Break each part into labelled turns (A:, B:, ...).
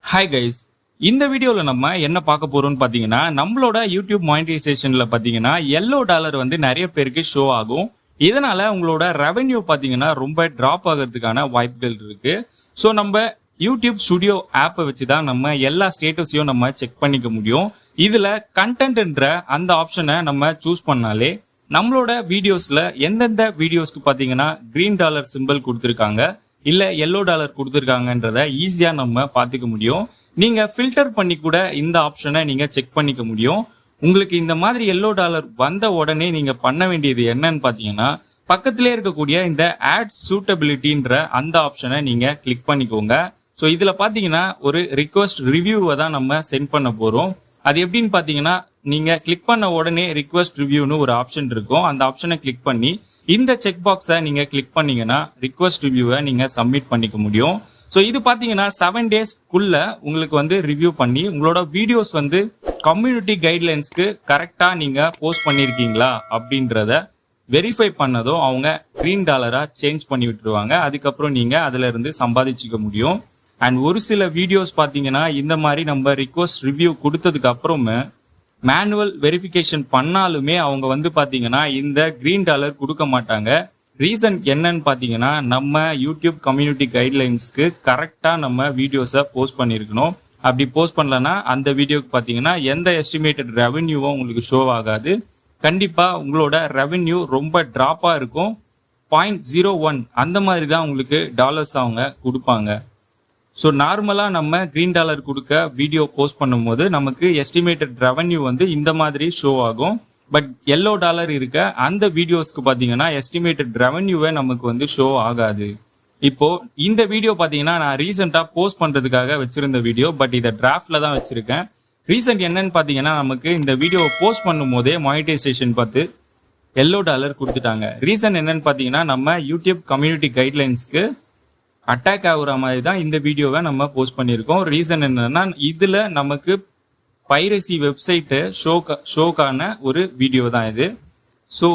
A: Hi guys, இந்த வீடியோவில் நம்ம என்ன பார்க்க போறோம்னு பார்த்தீங்கன்னா, நம்மளோட யூடியூப் மானிட்டைசேஷன்ல பார்த்தீங்கன்னா $yellow வந்து நிறைய பேருக்கு ஷோ ஆகும். இதனால உங்களோட ரெவென்யூ பார்த்தீங்கன்னா ரொம்ப டிராப் ஆகிறதுக்கான வாய்ப்புகள் இருக்கு. ஸோ நம்ம யூடியூப் ஸ்டுடியோ ஆப்பை வச்சு தான் நம்ம எல்லா ஸ்டேட்டஸையும் நம்ம செக் பண்ணிக்க முடியும். இதுல கண்டென்ட்ன்ற அந்த ஆப்ஷனை நம்ம சூஸ் பண்ணாலே நம்மளோட வீடியோஸ்ல எந்தெந்த வீடியோஸ்க்கு பார்த்தீங்கன்னா $green சிம்பிள் கொடுத்துருக்காங்க இல்ல $yellow கொடுத்துருக்காங்கன்றத ஈஸியா நம்ம பார்த்துக்க முடியும். நீங்க ஃபில்டர் பண்ணி கூட இந்த ஆப்ஷனை நீங்க செக் பண்ணிக்க முடியும். உங்களுக்கு இந்த மாதிரி $yellow வந்த உடனே நீங்க பண்ண வேண்டியது என்னன்னு பாத்தீங்கன்னா, பக்கத்திலே இருக்கக்கூடிய இந்த ஆட் சூட்டபிலிட்டின்ற அந்த ஆப்ஷனை நீங்க கிளிக் பண்ணிக்கோங்க. ஸோ இதுல பாத்தீங்கன்னா ஒரு ரிக்வெஸ்ட் ரிவ்யூவை தான் நம்ம சென்ட் பண்ண போறோம். அது எப்படின்னு பாத்தீங்கன்னா, நீங்க கிளிக் பண்ண உடனே ரிக்வெஸ்ட் ரிவ்யூன்னு ஒரு ஆப்ஷன் இருக்கும். அந்த ஆப்ஷனை கிளிக் பண்ணி இந்த செக் பாக்ஸை நீங்க கிளிக் பண்ணீங்கன்னா ரிக்வெஸ்ட் ரிவ்யூவை நீங்க சப்மிட் பண்ணிக்க முடியும். ஸோ இது பாத்தீங்கன்னா 7 டேஸ்க்குள்ள உங்களுக்கு வந்து ரிவ்யூ பண்ணி உங்களோட வீடியோஸ் வந்து கம்யூனிட்டி கைட்லைன்ஸ்க்கு கரெக்டா நீங்க போஸ்ட் பண்ணிருக்கீங்களா அப்படின்றத வெரிஃபை பண்ணதும் அவங்க $green சேஞ்ச் பண்ணி விட்டுருவாங்க. அதுக்கப்புறம் நீங்க அதுல இருந்து சம்பாதிச்சுக்க முடியும். அண்ட் ஒரு சில வீடியோஸ் பாத்தீங்கன்னா இந்த மாதிரி நம்ம ரிக்வெஸ்ட் ரிவ்யூ கொடுத்ததுக்கு அப்புறமே மேனுவல் வெரிஃபிகேஷன் பண்ணாலுமே அவங்க வந்து பாத்தீங்கன்னா இந்த $green கொடுக்க மாட்டாங்க. ரீசன் என்னன்னு பாத்தீங்கன்னா, நம்ம யூடியூப் கம்யூனிட்டி கைட்லைன்ஸ்க்கு கரெக்டா நம்ம வீடியோஸை போஸ்ட் பண்ணிருக்கணும். அப்படி போஸ்ட் பண்ணலன்னா அந்த வீடியோக்கு பாத்தீங்கன்னா எந்த எஸ்டிமேட்டட் ரெவென்யூவும் உங்களுக்கு ஷோ ஆகாது. கண்டிப்பா உங்களோட ரெவென்யூ ரொம்ப டிராப்பா இருக்கும். 0.01 அந்த மாதிரி தான் உங்களுக்கு டாலர்ஸ் அவங்க கொடுப்பாங்க. ஸோ நார்மலாக நம்ம $green கொடுக்க வீடியோ போஸ்ட் பண்ணும்போது நமக்கு எஸ்டிமேட்டட் ரெவென்யூ வந்து இந்த மாதிரி ஷோ ஆகும். பட் $yellow இருக்க அந்த வீடியோஸ்க்கு பார்த்தீங்கன்னா எஸ்டிமேட்டட் ரெவென்யூவே நமக்கு வந்து ஷோ ஆகாது. இப்போ இந்த வீடியோ பார்த்தீங்கன்னா நான் ரீசெண்டாக போஸ்ட் பண்ணுறதுக்காக வச்சிருந்த வீடியோ, பட் இதை டிராஃப்ட்ல தான் வச்சிருக்கேன். ரீசன் என்னன்னு பார்த்தீங்கன்னா, நமக்கு இந்த வீடியோவை போஸ்ட் பண்ணும் போதே மானிட்டைசேஷன் பார்த்து $yellow கொடுத்துட்டாங்க. ரீசன் என்னன்னு பார்த்தீங்கன்னா, நம்ம யூடியூப் கம்யூனிட்டி கைட்லைன்ஸ்க்கு அட்டாக் ஆகுற மாதிரி தான் இந்த வீடியோவை நம்ம போஸ்ட் பண்ணியிருக்கோம். ரீசன் என்னன்னா, இதுல நமக்கு பைரசி வெப்சைட்டு ஷோக்கான ஒரு வீடியோ தான் இது. ஸோ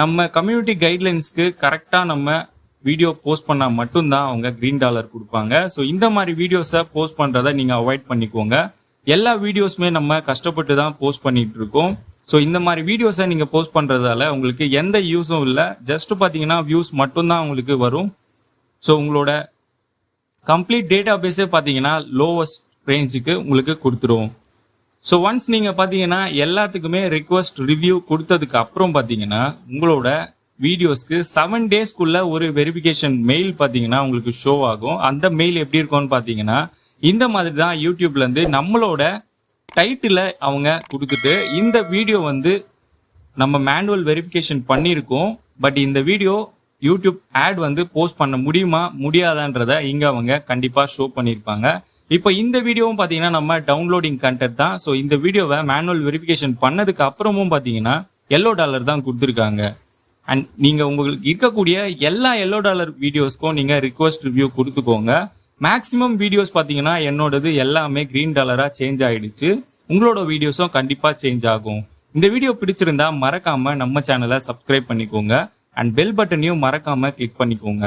A: நம்ம கம்யூனிட்டி கைட்லைன்ஸ்க்கு கரெக்டாக நம்ம வீடியோ போஸ்ட் பண்ணால் மட்டும்தான் அவங்க $green கொடுப்பாங்க. ஸோ இந்த மாதிரி வீடியோஸை போஸ்ட் பண்ணுறதை நீங்கள் அவாய்ட் பண்ணிக்கோங்க. எல்லா வீடியோஸுமே நம்ம கஷ்டப்பட்டு தான் போஸ்ட் பண்ணிட்டு இருக்கோம். ஸோ இந்த மாதிரி வீடியோஸை நீங்கள் போஸ்ட் பண்ணுறதால உங்களுக்கு எந்த யூஸும் இல்லை. ஜஸ்ட் பார்த்தீங்கன்னா வியூஸ் மட்டும்தான் உங்களுக்கு வரும். ஸோ உங்களோட கம்ப்ளீட் டேட்டா பேஸே பார்த்தீங்கன்னா லோவஸ்ட் ரேஞ்சுக்கு உங்களுக்கு கொடுத்துருவோம். ஸோ ஒன்ஸ் நீங்கள் பார்த்தீங்கன்னா எல்லாத்துக்குமே ரிக்வெஸ்ட் ரிவ்யூ கொடுத்ததுக்கு அப்புறம் பார்த்தீங்கன்னா உங்களோட வீடியோஸ்க்கு 7 டேஸ்க்குள்ள ஒரு வெரிஃபிகேஷன் மெயில் பார்த்தீங்கன்னா உங்களுக்கு ஷோ ஆகும். அந்த மெயில் எப்படி இருக்கும்னு பார்த்தீங்கன்னா இந்த மாதிரி தான் யூடியூப்லேருந்து நம்மளோட டைட்டிலை அவங்க கொடுத்துட்டு, இந்த வீடியோ வந்து நம்ம மேனுவல் வெரிஃபிகேஷன் பண்ணியிருக்கோம், பட் இந்த வீடியோ யூடியூப் ஆட் வந்து போஸ்ட் பண்ண முடியுமா முடியாதான்றத இங்க அவங்க கண்டிப்பா ஷோ பண்ணியிருப்பாங்க. இப்போ இந்த வீடியோவும் பாத்தீங்கன்னா நம்ம டவுன்லோடிங் கண்டென்ட் தான். ஸோ இந்த வீடியோவை மேனுவல் வெரிஃபிகேஷன் பண்ணதுக்கு அப்புறமும் பாத்தீங்கன்னா $yellow தான் கொடுத்துருக்காங்க. அண்ட் நீங்க உங்களுக்கு இருக்கக்கூடிய எல்லா $yellow வீடியோஸ்க்கும் நீங்க ரிக்வெஸ்ட் ரிவ்யூ கொடுத்துக்கோங்க. மேக்சிமம் வீடியோஸ் பாத்தீங்கன்னா என்னோடது எல்லாமே $green சேஞ்ச் ஆயிடுச்சு. உங்களோட வீடியோஸும் கண்டிப்பா சேஞ்ச் ஆகும். இந்த வீடியோ பிடிச்சிருந்தா மறக்காம நம்ம சேனலை சப்ஸ்கிரைப் பண்ணிக்கோங்க. அண்ட் பெல் பட்டனையும் மறக்காம கிளிக் பண்ணிக்கோங்க.